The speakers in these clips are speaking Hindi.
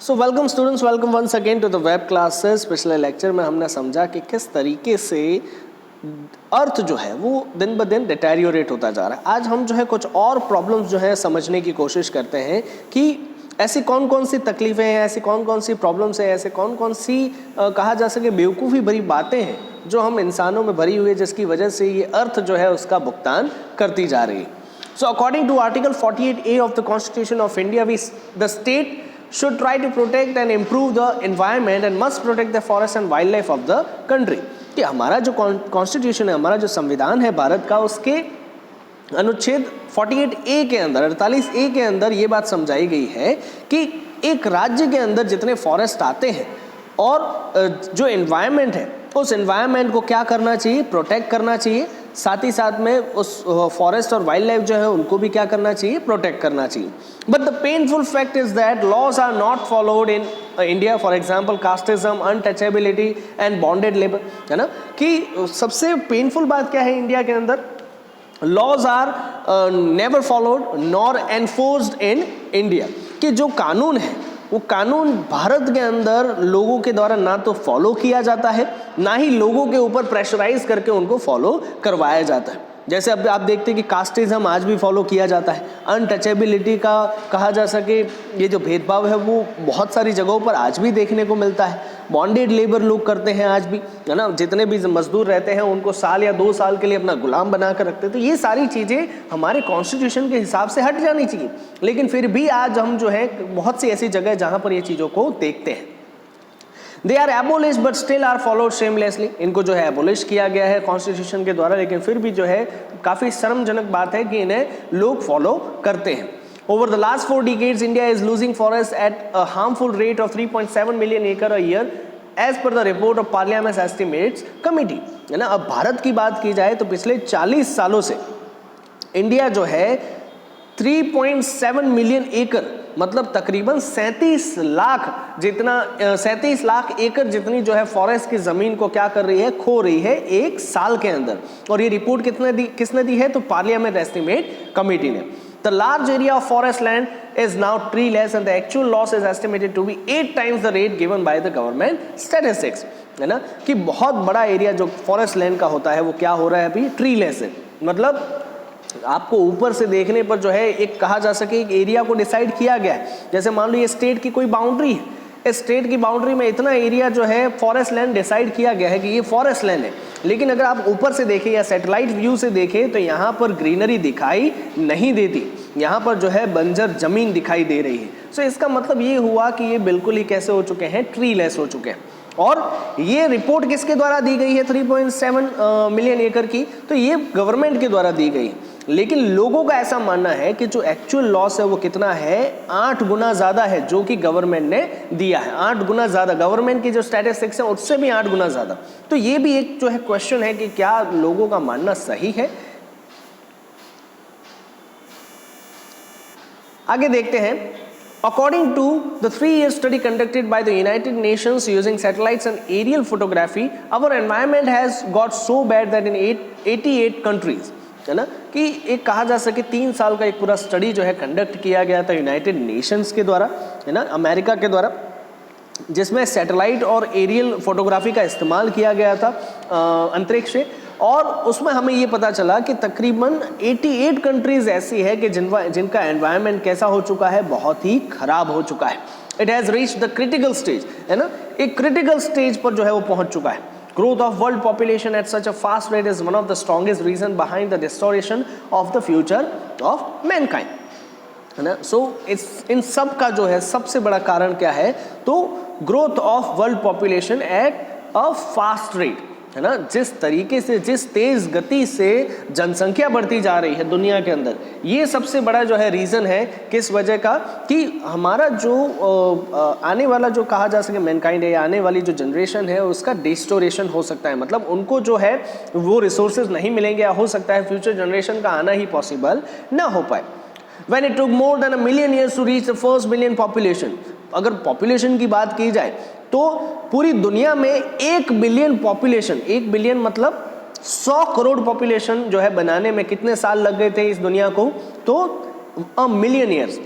So welcome students, welcome once again to the web classes. पिछले लेक्चर में हमने समझा कि किस तरीके से अर्थ जो है वो दिन ब दिन डिटेरियोरेट होता जा रहा है। आज हम जो है कुछ और प्रॉब्लम्स जो है समझने की कोशिश करते हैं कि ऐसी कौन कौन सी तकलीफ़ें हैं, ऐसी कौन कौन सी प्रॉब्लम्स हैं, ऐसे कौन कौन सी कहा जा सके बेवकूफ़ी भरी बातें हैं जो हम इंसानों में भरी हुई है, जिसकी वजह से ये अर्थ जो है उसका भुगतान करती जा रही है। So according to article 48A of the constitution of India, the state should try to protect and improve the environment and must protect the forest and wildlife of the country। कि हमारा जो कॉन्स्टिट्यूशन है, हमारा जो संविधान है भारत का, उसके अनुच्छेद 48A के अंदर, 48A के अंदर ये बात समझाई गई है कि एक राज्य के अंदर जितने फॉरेस्ट आते हैं और जो एनवायरनमेंट है उस एनवायरनमेंट को क्या करना चाहिए, प्रोटेक्ट करना चाहिए। साथ ही साथ में उस फॉरेस्ट और वाइल्ड लाइफ जो है उनको भी क्या करना चाहिए, प्रोटेक्ट करना चाहिए। But the painful fact is that laws are not followed in India. For example casteism, untouchability and bonded labour, है ना। कि सबसे पेनफुल बात क्या है इंडिया के अंदर, laws are never followed nor enforced in India. कि जो कानून है वो कानून भारत के अंदर लोगों के द्वारा ना तो फॉलो किया जाता है, ना ही लोगों के ऊपर प्रेशराइज करके उनको फॉलो करवाया जाता है। जैसे अब आप देखते हैं कि कास्टिज्म आज भी फॉलो किया जाता है, अनटचेबिलिटी का कहा जा सके ये जो भेदभाव है वो बहुत सारी जगहों पर आज भी देखने को मिलता है। बॉन्डेड लेबर लोग करते हैं आज भी, है ना। जितने भी मजदूर रहते हैं उनको साल या 2 साल के लिए अपना गुलाम बना कर रखते हैं। तो ये सारी चीज़ें हमारे कॉन्स्टिट्यूशन के हिसाब से हट जानी चाहिए, लेकिन फिर भी आज हम जो है बहुत सी ऐसी जगह जहाँ पर ये चीज़ों को देखते हैं। They are abolish but still are followed shamelessly. इनको जो है एबोलिश किया गया है कॉन्स्टिट्यूशन के द्वारा, लेकिन फिर भी जो है काफ़ी शर्मजनक बात है कि इन्हें लोग फॉलो करते हैं। Over the last 4 decades, India is losing forests at a harmful rate of 3.7 million acre a year, as per the report of Parliament's Estimates Committee, है ना। अब भारत की बात की जाए तो पिछले 40 सालों से इंडिया जो है 3.7 मिलियन एकड़, मतलब तकरीबन 37 लाख एकड़ जितनी जो है फॉरेस्ट की जमीन को क्या कर रही है, खो रही है 1 साल के अंदर। और ये रिपोर्ट किसने दी है, तो पार्लियामेंट एस्टिमेट कमेटी ने। The large area of forest land is now treeless and the actual loss is estimated to be 8 times the rate given by the government statistics, है ना। कि बहुत बड़ा एरिया जो फॉरेस्ट लैंड का होता है वो क्या हो रहा है अभी, ट्रीलेस है। मतलब आपको ऊपर से देखने पर जो है एक कहा जा सके एक एरिया को डिसाइड किया गया है। जैसे मान लो ये स्टेट की कोई बाउंड्री है, इस स्टेट की बाउंड्री में इतना एरिया जो है फॉरेस्ट लैंड डिसाइड किया गया है कि ये फॉरेस्ट लैंड है, लेकिन अगर आप ऊपर से देखें या सैटेलाइट व्यू से देखें तो यहाँ पर ग्रीनरी दिखाई नहीं देती, यहाँ पर जो है बंजर जमीन दिखाई दे रही है। सो इसका मतलब ये हुआ कि ये बिल्कुल ही कैसे हो चुके हैं, ट्रीलेस हो चुके हैं। और ये रिपोर्ट किसके द्वारा दी गई है 3.7 मिलियन एकड़ की, तो ये गवर्नमेंट के द्वारा दी गई है। लेकिन लोगों का ऐसा मानना है कि जो एक्चुअल लॉस है वो कितना है, 8 गुना ज़्यादा है जो कि गवर्नमेंट ने दिया है। 8 गुना ज़्यादा, गवर्नमेंट की जो स्टैटिस्टिक्स है उससे भी 8 गुना ज़्यादा। तो ये भी एक जो है क्वेश्चन है कि क्या लोगों का मानना सही है। आगे देखते हैं। According to the 3-year study conducted by the United Nations using satellites and aerial photography, our environment has got so bad that in 88 countries, है ना, कि एक कहा जा सके 3 साल का एक पूरा स्टडी जो है कंडक्ट किया गया था यूनाइटेड नेशंस के द्वारा, है ना, अमेरिका के द्वारा, जिसमें सैटेलाइट और एरियल फोटोग्राफी का इस्तेमाल किया गया था अंतरिक्ष से। और उसमें हमें ये पता चला कि तकरीबन 88 कंट्रीज ऐसी है कि जिनका एनवायरनमेंट कैसा हो चुका है, बहुत ही खराब हो चुका है। It has reached the critical stage, है ना, एक क्रिटिकल स्टेज पर जो है वो पहुंच चुका है। Growth of world population at such a fast rate is one of the strongest reasons behind the distortion of the future of mankind, है ना। सो इन सब का जो है सबसे बड़ा कारण क्या है, तो growth of world population at a fast rate, है ना। जिस तरीके से, जिस तेज गति से जनसंख्या बढ़ती जा रही है दुनिया के अंदर, ये सबसे बड़ा जो है रीज़न है किस वजह का, कि हमारा जो आने वाला जो कहा जा सके मैनकाइंड है, आने वाली जो जनरेशन है उसका डिस्टोरेशन हो सकता है। मतलब उनको जो है वो रिसोर्सेज नहीं मिलेंगे, या हो सकता है फ्यूचर जनरेशन का आना ही पॉसिबल ना हो पाए। When it took more than 1 million years to reach the first billion population, अगर पॉपुलेशन की बात की जाए तो पूरी दुनिया में 1 बिलियन पॉपुलेशन, 1 बिलियन मतलब 100 करोड़ पॉपुलेशन जो है बनाने में कितने साल लग गए थे इस दुनिया को, तो 1 मिलियन ईयर्स,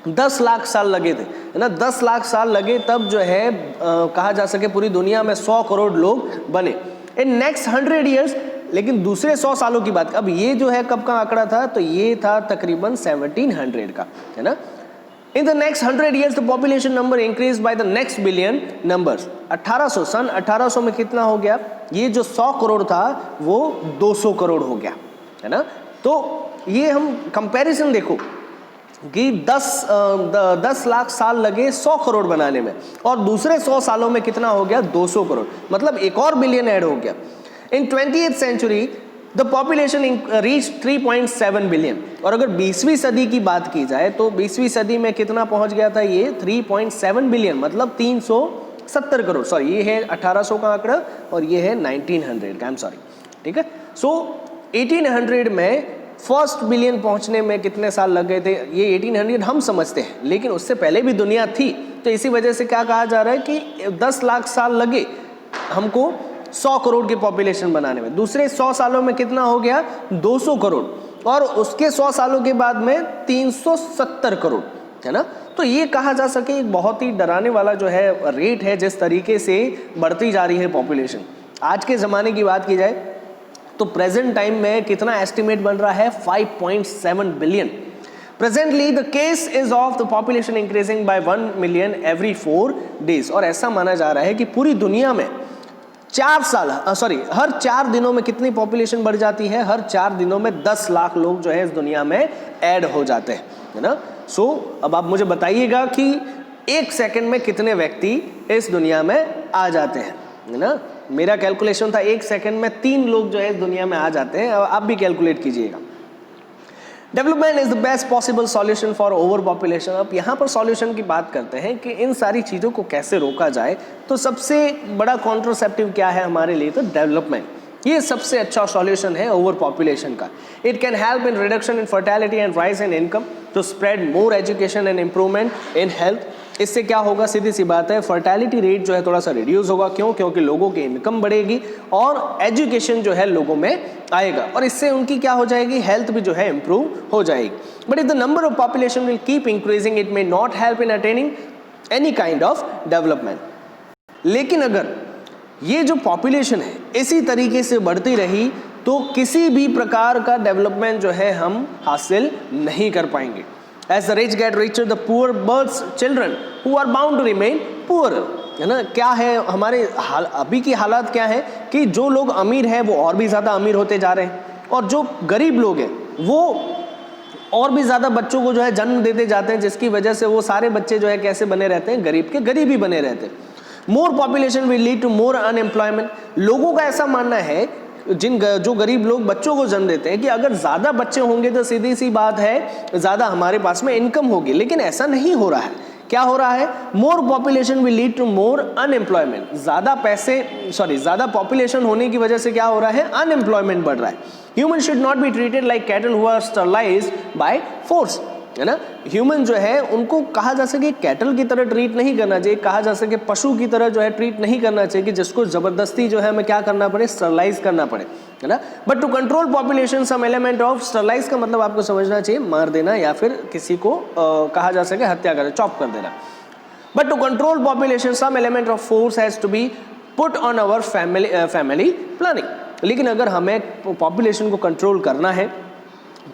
10 लाख साल लगे थे, है ना, 10 लाख साल लगे तब जो है कहा जा सके पूरी दुनिया में 100 करोड़ लोग बने इन नेक्स्ट 100 ईयर्स। लेकिन दूसरे 100 सालों की बात, अब ये जो है कब का आंकड़ा था, तो ये था तकरीबन 1700 का, है ना। In the next 100 years the population number increase by the next billion numbers. 1800 सन 1800 में कितना हो गया, ये जो 100 करोड़ था वो 200 करोड़ हो गया, है ना। तो ये हम कंपैरिजन देखो कि 10 लाख साल लगे 100 करोड़ बनाने में, और दूसरे 100 सालों में कितना हो गया, 200 करोड़, मतलब एक और बिलियन ऐड हो गया। In 20th century the population reach 3.7 billion. और अगर 20वीं सदी की बात की जाए तो 20वीं सदी में कितना पहुंच गया था, ये 3.7 बिलियन, मतलब 370 करोड़। सॉरी, ये है 1800 का आंकड़ा और ये है 1900 का, आई एम सॉरी, ठीक है। सो 1800 में फर्स्ट बिलियन पहुंचने में कितने साल लग गए थे, ये 1800 हम समझते हैं, लेकिन उससे पहले भी दुनिया थी। तो इसी वजह से क्या कहा जा रहा है कि 10 लाख साल लगे हमको 100 करोड़ की पॉपुलेशन बनाने में। दूसरे 100 सालों में कितना हो गया, 200 करोड़, और उसके 100 सालों के बाद में 370 करोड़, है ना। तो ये कहा जा सके एक बहुत ही डराने वाला जो है रेट है जिस तरीके से बढ़ती जा रही है पॉपुलेशन। आज के ज़माने की बात की जाए तो प्रेजेंट टाइम में कितना एस्टिमेट बन रहा है, 5.7 billion. Presently the case is of the population increasing by 1 million every 4 days. और ऐसा माना जा रहा है कि पूरी दुनिया में हर 4 दिनों में कितनी पॉपुलेशन बढ़ जाती है, हर 4 दिनों में 10 लाख लोग जो है इस दुनिया में ऐड हो जाते हैं, है ना। सो अब आप मुझे बताइएगा कि 1 सेकंड में कितने व्यक्ति इस दुनिया में आ जाते हैं, है ना। मेरा कैलकुलेशन था 1 सेकंड में 3 लोग जो है इस दुनिया में आ जाते हैं, आप भी कैलकुलेट कीजिएगा। Development is the best possible solution for over population. अब यहाँ पर सॉल्यूशन की बात करते हैं कि इन सारी चीज़ों को कैसे रोका जाए। तो सबसे बड़ा कॉन्ट्रासेप्टिव क्या है हमारे लिए, तो डेवलपमेंट। ये सबसे अच्छा सॉल्यूशन है ओवर पॉपुलेशन का। It can help in reduction in fertility and rise in income, to spread more education and improvement in health. इससे क्या होगा, सीधी सी बात है, फर्टिलिटी रेट जो है थोड़ा सा रिड्यूस होगा। क्यों? क्योंकि लोगों की इनकम बढ़ेगी और एजुकेशन जो है लोगों में आएगा, और इससे उनकी क्या हो जाएगी, हेल्थ भी जो है इंप्रूव हो जाएगी। But if the number of population will keep increasing it may not help in attaining any kind of development. लेकिन अगर ये जो पॉपुलेशन है इसी तरीके से बढ़ती रही तो किसी भी प्रकार का डेवलपमेंट जो है हम हासिल नहीं कर पाएंगे। As the rich get richer, the poor births children who are bound to remain poor, है ना। क्या है हमारे अभी की हालात क्या है कि जो लोग अमीर हैं वो और भी ज़्यादा अमीर होते जा रहे हैं, और जो गरीब लोग हैं वो और भी ज़्यादा बच्चों को जो है जन्म देते जाते हैं, जिसकी वजह से वो सारे बच्चे जो है कैसे बने रहते हैं, गरीब के गरीब ही बने रहते हैं। More population will lead to more unemployment. लोगों का ऐसा मानना है, जो गरीब लोग बच्चों को जन्म देते हैं, कि अगर ज़्यादा बच्चे होंगे तो सीधी सी बात है ज़्यादा हमारे पास में इनकम होगी। लेकिन ऐसा नहीं हो रहा है। क्या हो रहा है, more population will lead to more unemployment. ज़्यादा पॉपुलेशन होने की वजह से क्या हो रहा है, अनएम्प्लॉयमेंट बढ़ रहा है। Human should not be treated like cattle who are sterilised by force, है ना। ह्यूमन जो है उनको कहा जा सके कैटल की तरह ट्रीट नहीं करना चाहिए, कहा जा सके पशु की तरह जो है ट्रीट नहीं करना चाहिए कि जिसको जबरदस्ती जो है हमें क्या करना पड़े, स्टरलाइज करना पड़े, है ना। But to control population some element of sterilise का मतलब आपको समझना चाहिए मार देना या फिर किसी को कहा जा सके हत्या कर, चॉप कर देना। But to control population some element of force has to be put on our family planning. लेकिन अगर हमें पॉपुलेशन को कंट्रोल करना है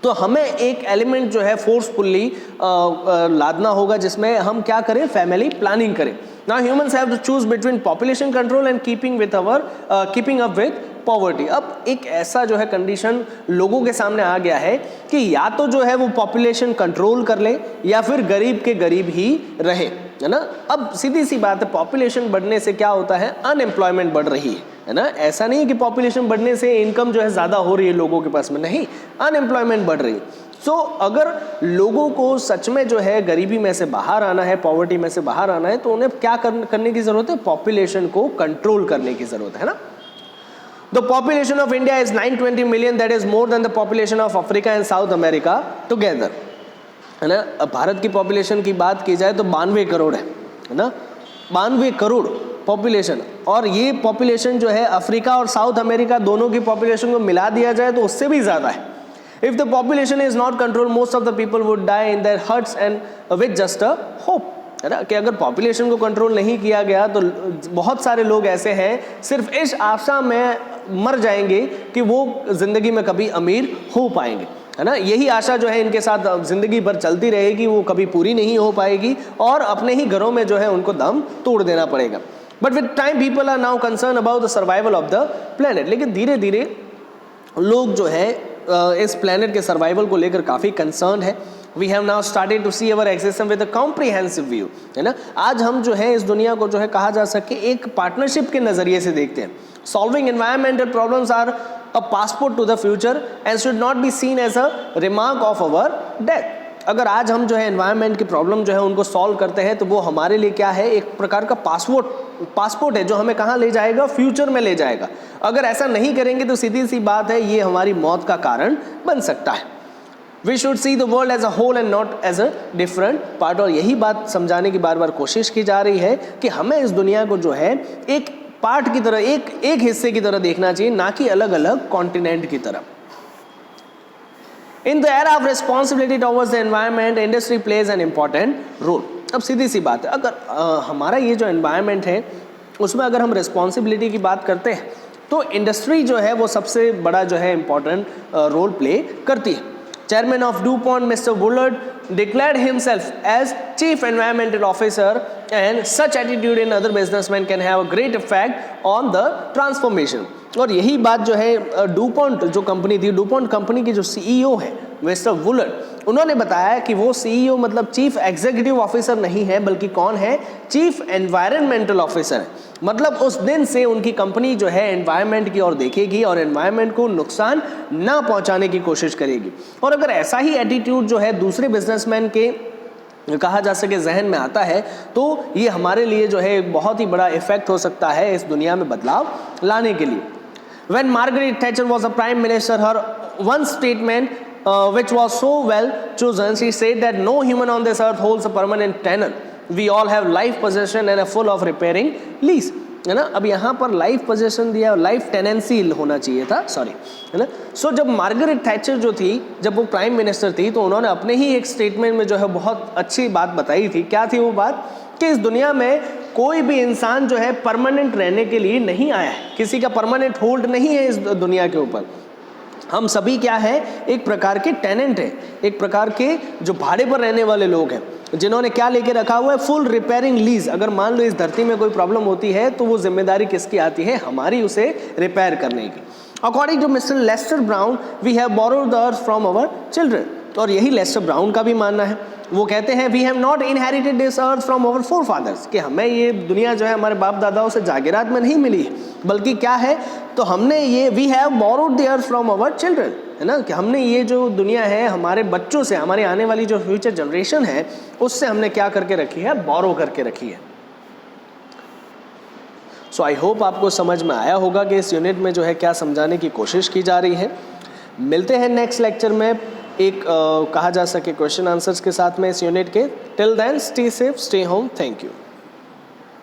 तो हमें एक एलिमेंट जो है फोर्सफुली लादना होगा, जिसमें हम क्या करें, फैमिली प्लानिंग करें। Now humans have to choose between population control and keeping up with poverty. अब एक ऐसा जो है कंडीशन लोगों के सामने आ गया है कि या तो जो है वो पॉपुलेशन कंट्रोल कर ले या फिर गरीब के गरीब ही रहे, है ना। अब सीधी सी बात है, पॉपुलेशन बढ़ने से क्या होता है, अनएम्प्लॉयमेंट बढ़ रही है ना। ऐसा नहीं है कि पॉपुलेशन बढ़ने से इनकम जो है ज़्यादा हो रही है लोगों के पास में, नहीं, अनएम्प्लॉयमेंट बढ़ रही है। सो अगर लोगों को सच में जो है गरीबी में से बाहर आना है, पॉवर्टी में से बाहर आना है, तो उन्हें क्या करने की ज़रूरत है, पॉपुलेशन को कंट्रोल करने की ज़रूरत है ना। The population of India is 920 million, that is more than the population of Africa and South America together, है ना। अब भारत की पॉपुलेशन की बात की जाए तो 92 करोड़ है ना, 92 करोड़ पॉपुलेशन। और ये पॉपुलेशन जो है अफ्रीका और साउथ अमेरिका दोनों की पॉपुलेशन को मिला दिया जाए तो उससे भी ज़्यादा है। If the population is not controlled, most of the people would die in their huts and with just a hope. है ना, कि अगर पॉपुलेशन को कंट्रोल नहीं किया गया तो बहुत सारे लोग ऐसे हैं सिर्फ इस आशा में मर जाएंगे कि वो जिंदगी में कभी अमीर हो पाएंगे, है ना। यही आशा जो है इनके साथ जिंदगी भर चलती रहेगी, वो कभी पूरी नहीं हो पाएगी और अपने ही घरों में जो है उनको दम तोड़ देना पड़ेगा। But with time people are now concern about the survival of the planet. लेकिन धीरे धीरे लोग जो है इस प्लेनेट के सर्वाइवल को लेकर काफ़ी कंसर्न है। We have now started to see our existence with a comprehensive view, है ना। आज हम जो है इस दुनिया को जो है कहा जा सके एक पार्टनरशिप के नज़रिए से देखते हैं। Solving environmental problems are a passport to the future and should not be seen as a remark of our death. अगर आज हम जो है एनवायरनमेंट की प्रॉब्लम जो है उनको सॉल्व करते हैं तो वो हमारे लिए क्या है, एक प्रकार का पासपोर्ट है जो हमें कहाँ ले जाएगा, फ्यूचर में ले जाएगा। अगर ऐसा नहीं करेंगे तो सीधी सी बात है ये हमारी मौत का कारण बन सकता है। We should see the world as a whole and not as a different part. और यही बात समझाने की बार बार कोशिश की जा रही है कि हमें इस दुनिया को जो है एक पार्ट की तरह, एक हिस्से की तरह देखना चाहिए, ना कि अलग अलग कॉन्टिनेंट की तरह। In the era of responsibility towards the environment, industry plays an important role. अब सीधी सी बात है, अगर हमारा ये जो environment है उसमें अगर हम responsibility की बात करते हैं तो इंडस्ट्री जो है वो सबसे बड़ा जो है important रोल प्ले करती है। Chairman of DuPont, Mr. Woolard, declared himself as Chief Environmental Officer, and such attitude in other businessmen can have a great effect on the transformation. और यही बात जो है डूपॉन्ट जो कंपनी थी, डूपॉन्ट कंपनी की जो सीईओ है मिस्टर वुलर, उन्होंने बताया कि वो सीईओ मतलब चीफ एग्जीक्यूटिव ऑफिसर नहीं है, बल्कि कौन है, चीफ एनवायरमेंटल ऑफिसर है। मतलब उस दिन से उनकी कंपनी जो है एनवायरनमेंट की ओर देखेगी और एनवायरनमेंट को नुकसान ना पहुंचाने की कोशिश करेगी। और अगर ऐसा ही एटीट्यूड जो है दूसरे बिजनेसमैन के कहा जा सके जहन में आता है तो ये हमारे लिए जो है एक बहुत ही बड़ा इफेक्ट हो सकता है इस दुनिया में बदलाव लाने के लिए। When Margaret Thatcher was a prime minister, her one statement which was so well chosen, she said that no human on this earth holds a permanent tenure. We all have life possession and a full of repairing lease, है ना। अब यहाँ पर लाइफ पोजेशन दिया, लाइफ टेनेंसी होना चाहिए था, सॉरी, है ना। सो जब मार्गरेट थैचर जो थी, जब वो प्राइम मिनिस्टर थी, तो उन्होंने अपने ही एक स्टेटमेंट में जो है बहुत अच्छी बात बताई थी। क्या थी वो बात, कि इस दुनिया में कोई भी इंसान जो है परमानेंट रहने के लिए नहीं आया है, किसी का परमानेंट होल्ड नहीं है इस दुनिया के ऊपर। हम सभी क्या है, एक प्रकार के टेनेंट है, एक प्रकार के जो भाड़े पर रहने वाले लोग हैं, जिन्होंने क्या लेके रखा हुआ है, फुल रिपेयरिंग लीज। अगर मान लो इस धरती में कोई प्रॉब्लम होती है तो वो जिम्मेदारी किसकी आती है, हमारी, उसे रिपेयर करने की। According to mister Lester Brown, we have borrowed the earth from our children. और यही लेस्टर ब्राउन का भी मानना है। वो कहते हैं we have not inherited this earth from our forefathers, कि हमें ये दुनिया जो है हमारे बाप दादाओं से जागीरात में नहीं मिली है, बल्कि क्या है, तो हमने ये we have borrowed the earth from our children, है ना, कि हमने ये जो दुनिया है हमारे बच्चों से, हमारी आने वाली जो फ्यूचर जनरेशन है उससे हमने क्या करके रखी है, बोरो करके रखी है। सो आई होप आपको समझ में आया होगा कि इस यूनिट में जो है क्या समझाने की कोशिश की जा रही है। मिलते हैं नेक्स्ट लेक्चर में एक कहा जा सके क्वेश्चन आंसर्स के साथ में इस यूनिट के। Till then stay safe, stay home, thank you.